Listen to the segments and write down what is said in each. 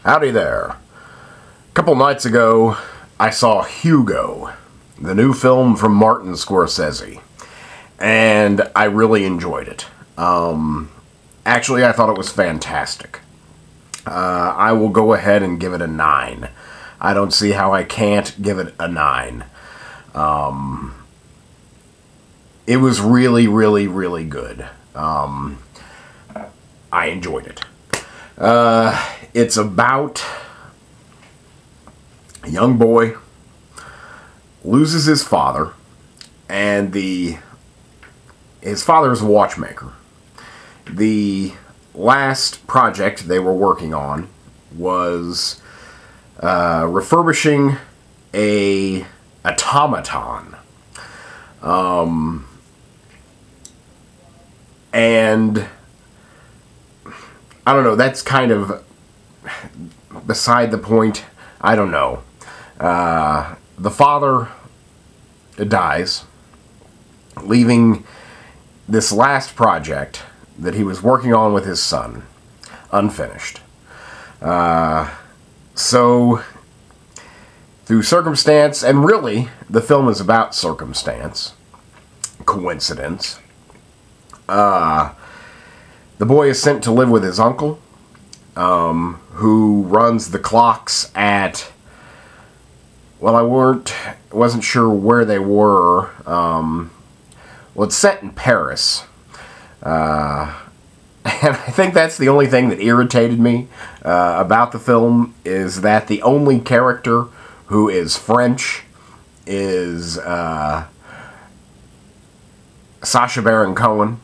Howdy there. A couple nights ago, I saw Hugo, the new film from Martin Scorsese, and I really enjoyed it. Actually, I thought it was fantastic. I will go ahead and give it a 9. I don't see how I can't give it a 9. It was really, really, really good. I enjoyed it. It's about a young boy loses his father, and his father is a watchmaker. The last project they were working on was refurbishing a automaton. And I don't know, that's kind of beside the point. I don't know. The father dies, leaving this last project that he was working on with his son unfinished. So, through circumstance, and really, the film is about circumstance, coincidence, the boy is sent to live with his uncle, who runs the clocks at, well, I wasn't sure where they were. Well, it's set in Paris. And I think that's the only thing that irritated me about the film, is that the only character who is French is Sacha Baron Cohen.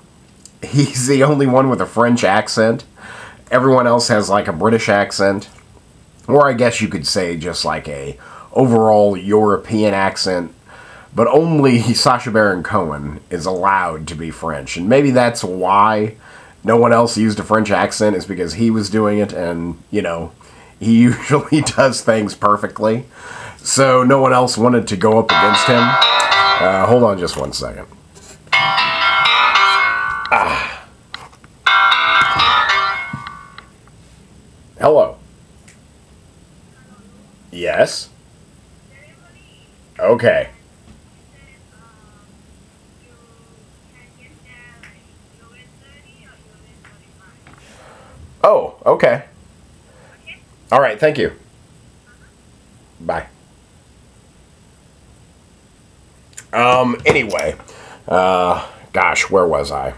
He's the only one with a French accent. Everyone else has like a British accent, or I guess you could say just like a overall European accent. But only Sacha Baron Cohen is allowed to be French. And maybe that's why no one else used a French accent, is because he was doing it, and, you know, he usually does things perfectly. So no one else wanted to go up against him. Hold on just one second. Hello. Yes? Okay. Oh, okay. All right, thank you. Bye. Anyway, gosh, where was I?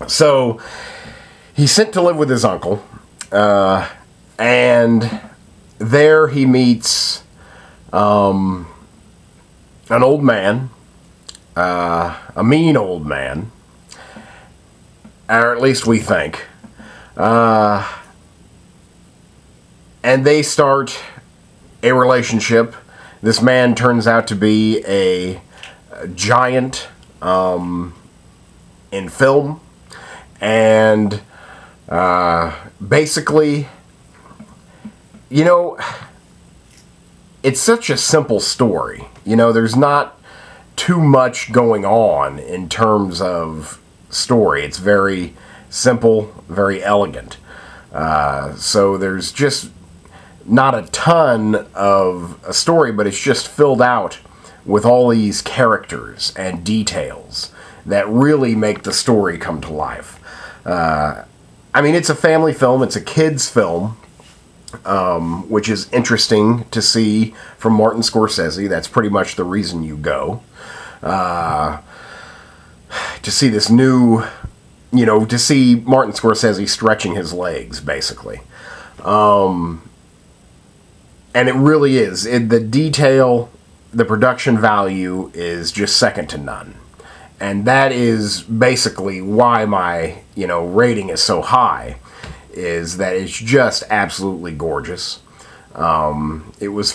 So, he's sent to live with his uncle, and there he meets, an old man, a mean old man, or at least we think. And they start a relationship. This man turns out to be a giant in film, and basically, you know, it's such a simple story. You know, there's not too much going on in terms of story. It's very simple, very elegant. So there's just not a ton of a story, but it's just filled out with all these characters and details that really make the story come to life. I mean, it's a family film, it's a kid's film, which is interesting to see from Martin Scorsese. That's pretty much the reason you go. To see this new, you know, to see Martin Scorsese stretching his legs, basically. And it really is. The detail, the production value is just second to none. And that is basically why my, you know, rating is so high, is that it's just absolutely gorgeous. It was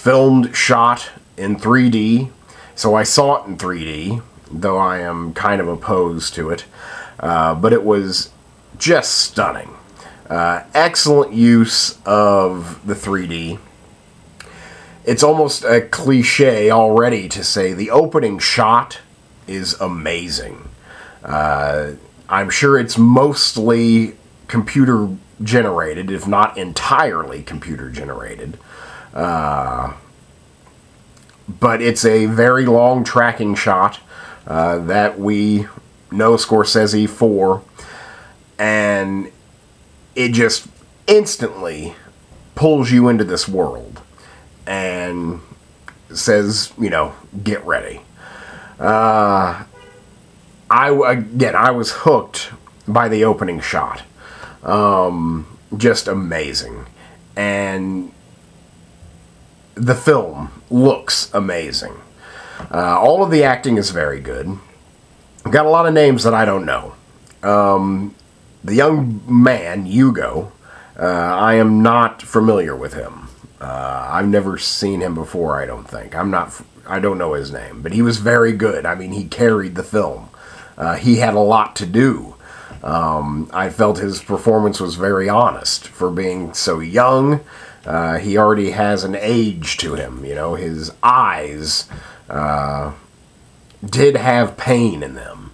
shot in 3D, so I saw it in 3D, though I am kind of opposed to it. But it was just stunning. Excellent use of the 3D. It's almost a cliche already to say the opening shot is amazing. I'm sure it's mostly computer generated, if not entirely computer generated. But it's a very long tracking shot that we know Scorsese for, and it just instantly pulls you into this world and says, you know, get ready. I was hooked by the opening shot. Just amazing. And the film looks amazing. All of the acting is very good. I've got a lot of names that I don't know. The young man, Hugo, I am not familiar with him. I've never seen him before, I don't think. I don't know his name, but he was very good. I mean, he carried the film. He had a lot to do. I felt his performance was very honest for being so young. He already has an age to him, you know. His eyes did have pain in them.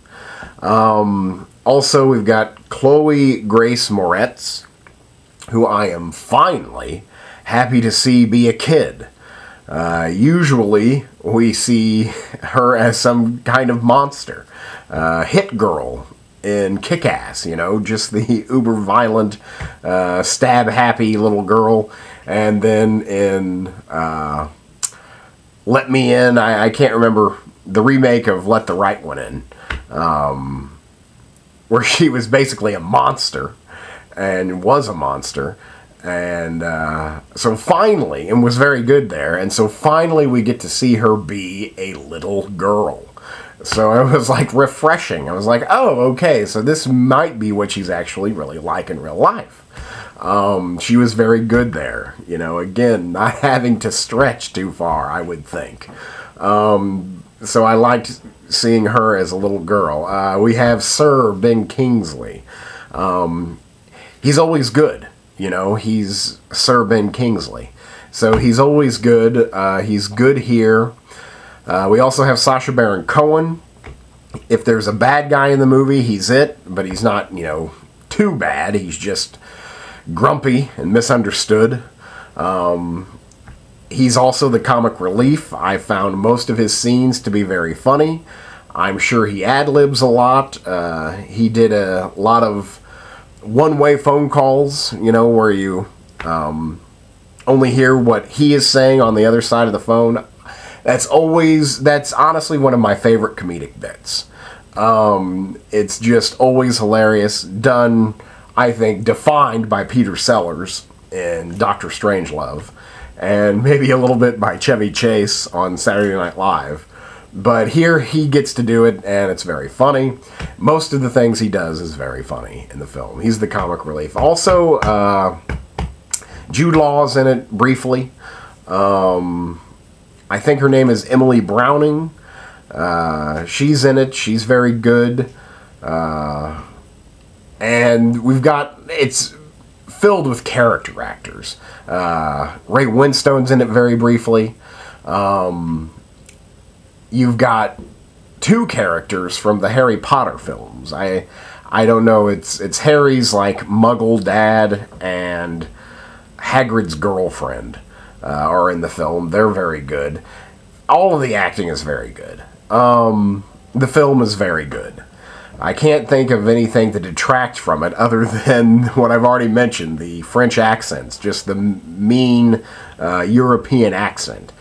Also, we've got Chloe Grace Moretz, who I am finally happy to see be a kid. Usually, we see her as some kind of monster. Hit girl in Kick-Ass, you know, just the uber-violent, stab-happy little girl. And then in Let Me In, I can't remember, the remake of Let the Right One In, where she was basically a monster, and was a monster. And so finally, and was very good there, and so finally we get to see her be a little girl. So it was like refreshing. I was like, oh, okay, so this might be what she's actually really like in real life. She was very good there. You know, again, not having to stretch too far, I would think. So I liked seeing her as a little girl. We have Sir Ben Kingsley. He's always good. You know, he's Sir Ben Kingsley. So he's always good. He's good here. We also have Sacha Baron Cohen. If there's a bad guy in the movie, he's it. But he's not, you know, too bad. He's just grumpy and misunderstood. He's also the comic relief. I found most of his scenes to be very funny. I'm sure he ad-libs a lot. He did a lot of one-way phone calls, you know, where you only hear what he is saying on the other side of the phone. That's honestly one of my favorite comedic bits. It's just always hilarious, done, I think, defined by Peter Sellers in Dr. Strangelove, and maybe a little bit by Chevy Chase on Saturday Night Live. But here he gets to do it, and it's very funny. Most of the things he does is very funny in the film. He's the comic relief. Also, Jude Law's in it briefly. I think her name is Emily Browning. She's in it. She's very good. And it's filled with character actors. Ray Winstone's in it very briefly. You've got two characters from the Harry Potter films. I don't know, it's Harry's like Muggle dad and Hagrid's girlfriend are in the film. They're very good. All of the acting is very good. The film is very good. I can't think of anything to detract from it other than what I've already mentioned, the French accents, just the mean European accent.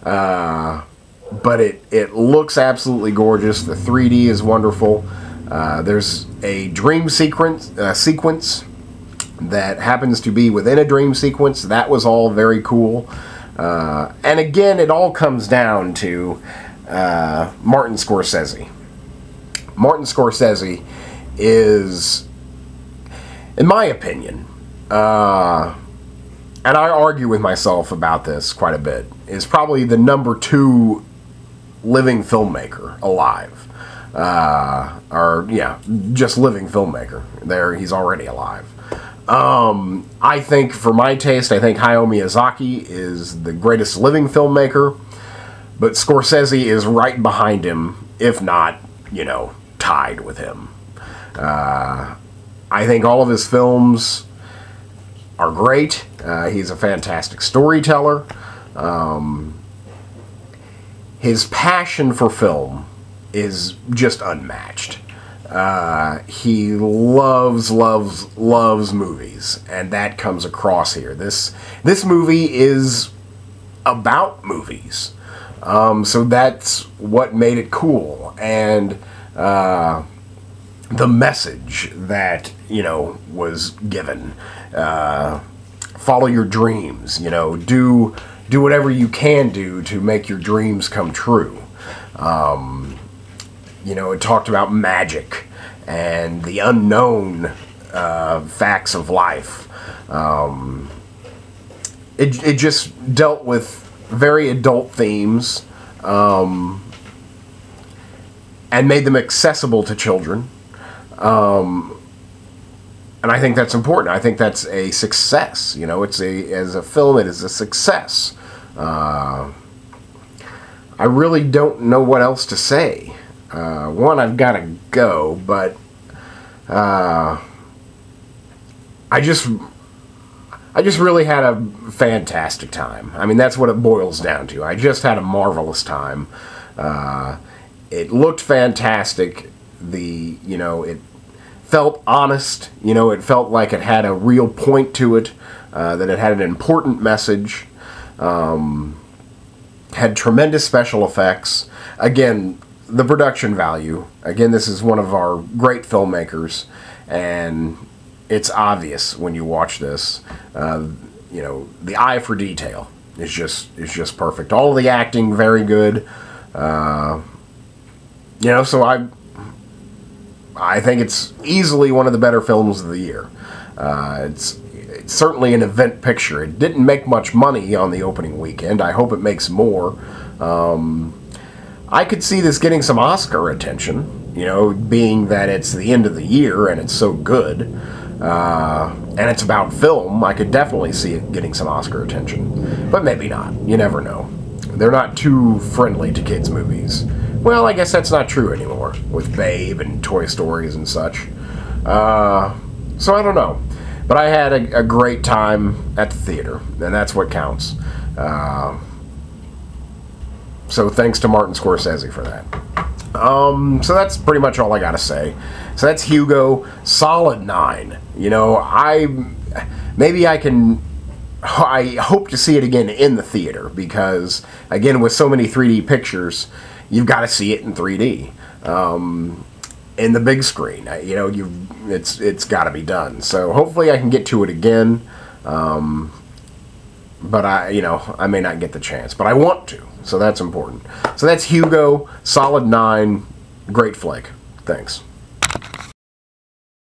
But it looks absolutely gorgeous. The 3D is wonderful. There's a dream sequence that happens to be within a dream sequence. That was all very cool. And again, it all comes down to Martin Scorsese. Martin Scorsese is, in my opinion, and I argue with myself about this quite a bit, is probably the #2 living filmmaker alive. Just living filmmaker. He's already alive. I think, for my taste, I think Hayao Miyazaki is the greatest living filmmaker, but Scorsese is right behind him, if not, you know, tied with him. I think all of his films are great. He's a fantastic storyteller. His passion for film is just unmatched. He loves movies, and that comes across here. This movie is about movies, so that's what made it cool, and the message that, you know, was given. Follow your dreams, you know, do whatever you can do to make your dreams come true. You know, it talked about magic and the unknown facts of life. It just dealt with very adult themes, and made them accessible to children. And I think that's important. I think that's a success. You know, as a film, it is a success. I really don't know what else to say. One, I've got to go, but I just really had a fantastic time. I mean, that's what it boils down to. I just had a marvelous time. It looked fantastic. It felt honest. You know, it felt like it had a real point to it, that it had an important message, had tremendous special effects. Again, the production value. Again, this is one of our great filmmakers, and it's obvious when you watch this. You know, the eye for detail is just perfect. All of the acting, very good. You know, so I think it's easily one of the better films of the year. It's certainly an event picture. It didn't make much money on the opening weekend. I hope it makes more. I could see this getting some Oscar attention, you know, being that it's the end of the year and it's so good. And it's about film. I could definitely see it getting some Oscar attention. But maybe not. You never know. They're not too friendly to kids' movies. Well, I guess that's not true anymore, with Babe and Toy Stories and such. So I don't know. But I had a great time at the theater, and that's what counts. So thanks to Martin Scorsese for that. So that's pretty much all I gotta say. So that's Hugo, solid 9. You know, I hope to see it again in the theater, because, again, with so many 3D pictures, you've got to see it in 3D, in the big screen. You know, it's got to be done. So hopefully I can get to it again, but I may not get the chance, but I want to. So that's important. So that's Hugo, solid 9, great flick. Thanks.